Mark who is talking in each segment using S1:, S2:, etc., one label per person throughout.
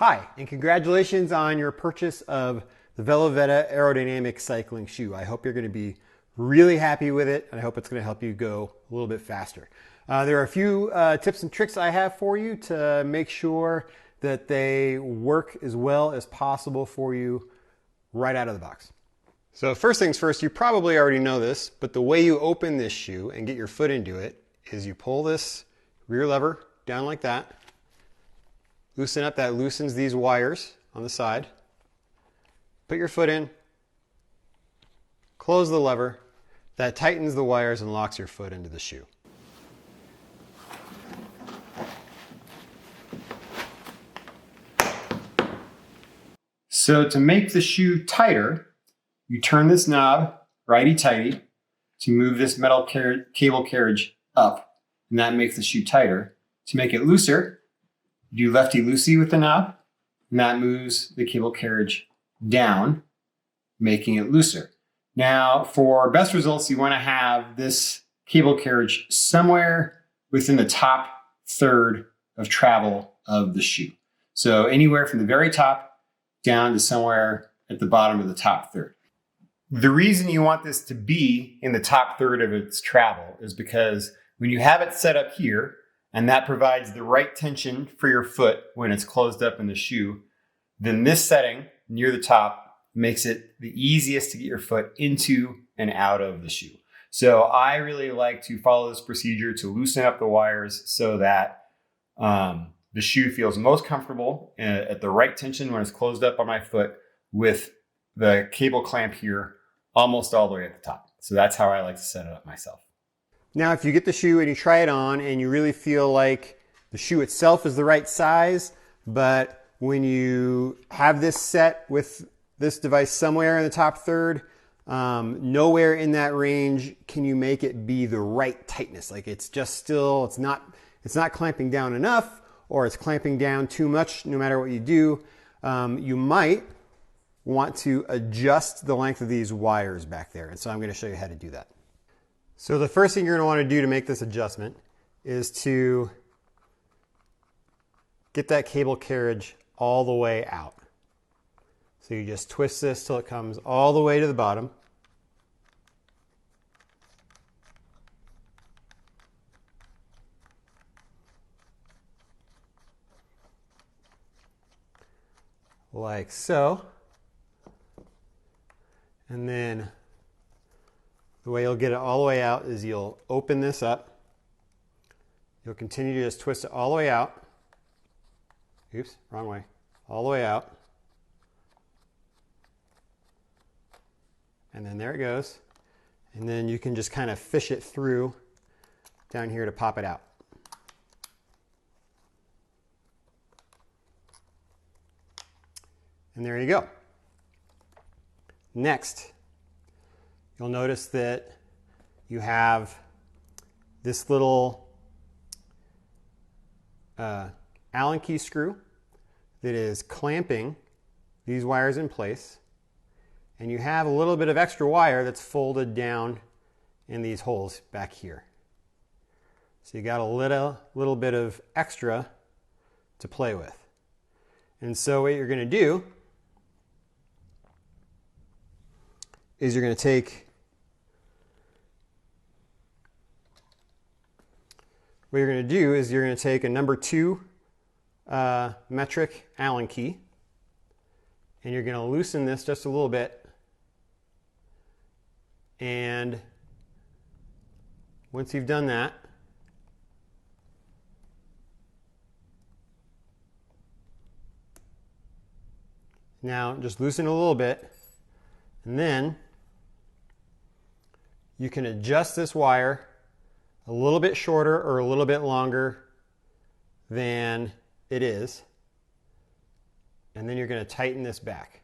S1: Hi, and congratulations on your purchase of the VeloVetta aerodynamic cycling shoe. I hope you're going to be really happy with it, and I hope it's going to help you go a little bit faster. There are a few tips and tricks I have for you to make sure that they work as well as possible for you right out of the box. So first things first, you probably already know this, but the way you open this shoe and get your foot into it is you pull this rear lever down like that. Loosen up, that loosens these wires on the side. Put your foot in, close the lever, that tightens the wires and locks your foot into the shoe. So to make the shoe tighter, you turn this knob righty-tighty to move this metal cable carriage up, and that makes the shoe tighter. To make it looser, you do lefty-loosey with the knob, and that moves the cable carriage down, making it looser. Now, for best results, you want to have this cable carriage somewhere within the top third of travel of the shoe. So anywhere from the very top down to somewhere at the bottom of the top third. The reason you want this to be in the top third of its travel is because when you have it set up here, and that provides the right tension for your foot when it's closed up in the shoe, then this setting near the top makes it the easiest to get your foot into and out of the shoe. So I really like to follow this procedure to loosen up the wires so that the shoe feels most comfortable at the right tension when it's closed up on my foot with the cable clamp here almost all the way at the top. So that's how I like to set it up myself. Now, if you get the shoe and you try it on and you really feel like the shoe itself is the right size, but when you have this set with this device somewhere in the top third, nowhere in that range can you make it be the right tightness. Like it's just still, it's not clamping down enough, or it's clamping down too much no matter what you do. You might want to adjust the length of these wires back there. And so I'm going to show you how to do that. So the first thing you're going to want to do to make this adjustment is to get that cable carriage all the way out. So you just twist this till it comes all the way to the bottom. Like so. And then the way you'll get it all the way out is you'll open this up. You'll continue to just twist it all the way out. Oops, wrong way. All the way out. And then there it goes. And then you can just kind of fish it through down here to pop it out. And there you go. Next, you'll notice that you have this little Allen key screw that is clamping these wires in place. And you have a little bit of extra wire that's folded down in these holes back here. So you got a little bit of extra to play with. And so what you're going to do is you're going to take a number 2 metric Allen key, and you're going to loosen this just a little bit. And once you've done that, now just loosen a little bit, and then you can adjust this wire a little bit shorter or a little bit longer than it is. And then you're going to tighten this back.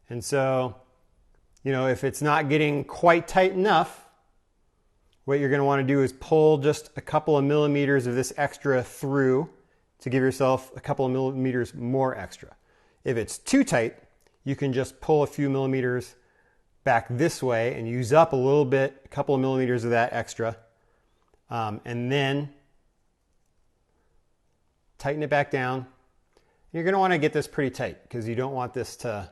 S1: And so, if it's not getting quite tight enough, what you're going to want to do is pull just a couple of millimeters of this extra through to give yourself a couple of millimeters more extra. If it's too tight, you can just pull a few millimeters back this way and use up a couple of millimeters of that extra, and then tighten it back down You're going to want to get this pretty tight because you don't want this to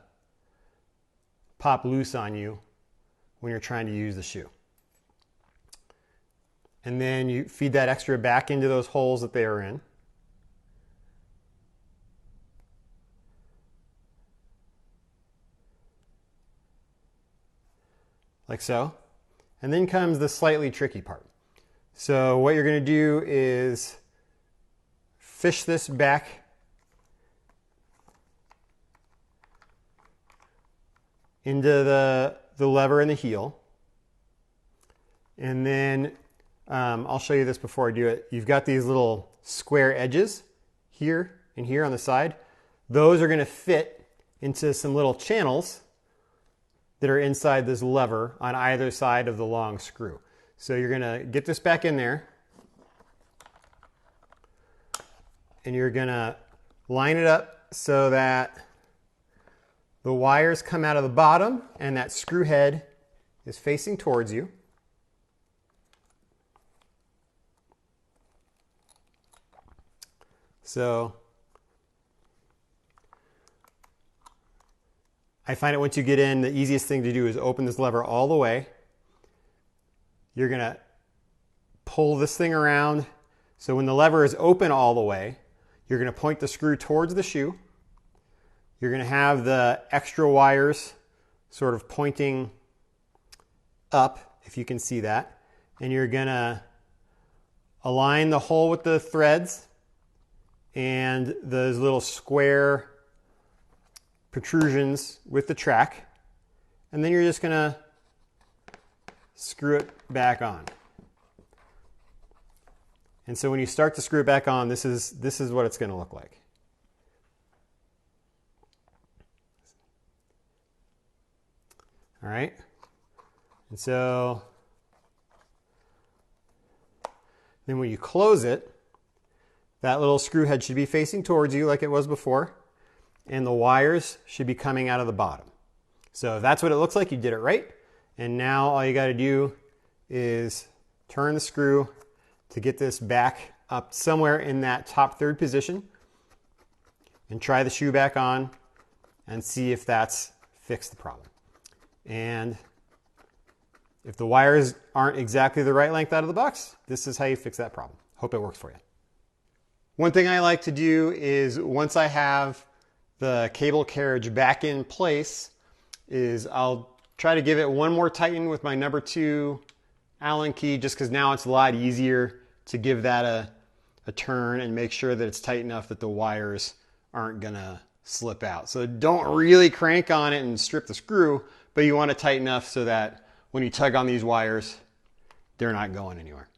S1: pop loose on you when you're trying to use the shoe. And then you feed that extra back into those holes that they are in. Like so. And then comes the slightly tricky part. So what you're going to do is fish this back into the lever and the heel. And then I'll show you this before I do it. You've got these little square edges here and here on the side. Those are going to fit into some little channels that are inside this lever on either side of the long screw. So you're going to get this back in there and you're going to line it up so that the wires come out of the bottom and that screw head is facing towards you. So I find it once you get in, the easiest thing to do is open this lever all the way. You're going to pull this thing around. So when the lever is open all the way, you're going to point the screw towards the shoe. You're going to have the extra wires sort of pointing up, if you can see that. And you're going to align the hole with the threads and those little square protrusions with the track. And then you're just going to screw it back on. And so when you start to screw it back on, this is what it's going to look like. All right. And so then when you close it, that little screw head should be facing towards you like it was before, and the wires should be coming out of the bottom. So if that's what it looks like, you did it right. And now all you got to do is turn the screw to get this back up somewhere in that top third position and try the shoe back on and see if that's fixed the problem. And if the wires aren't exactly the right length out of the box, this is how you fix that problem. Hope it works for you. One thing I like to do is once I have the cable carriage back in place is I'll try to give it one more tighten with my number 2 Allen key, just because now it's a lot easier to give that a turn and make sure that it's tight enough that the wires aren't gonna slip out. So don't really crank on it and strip the screw, but you want to tighten enough so that when you tug on these wires, they're not going anywhere.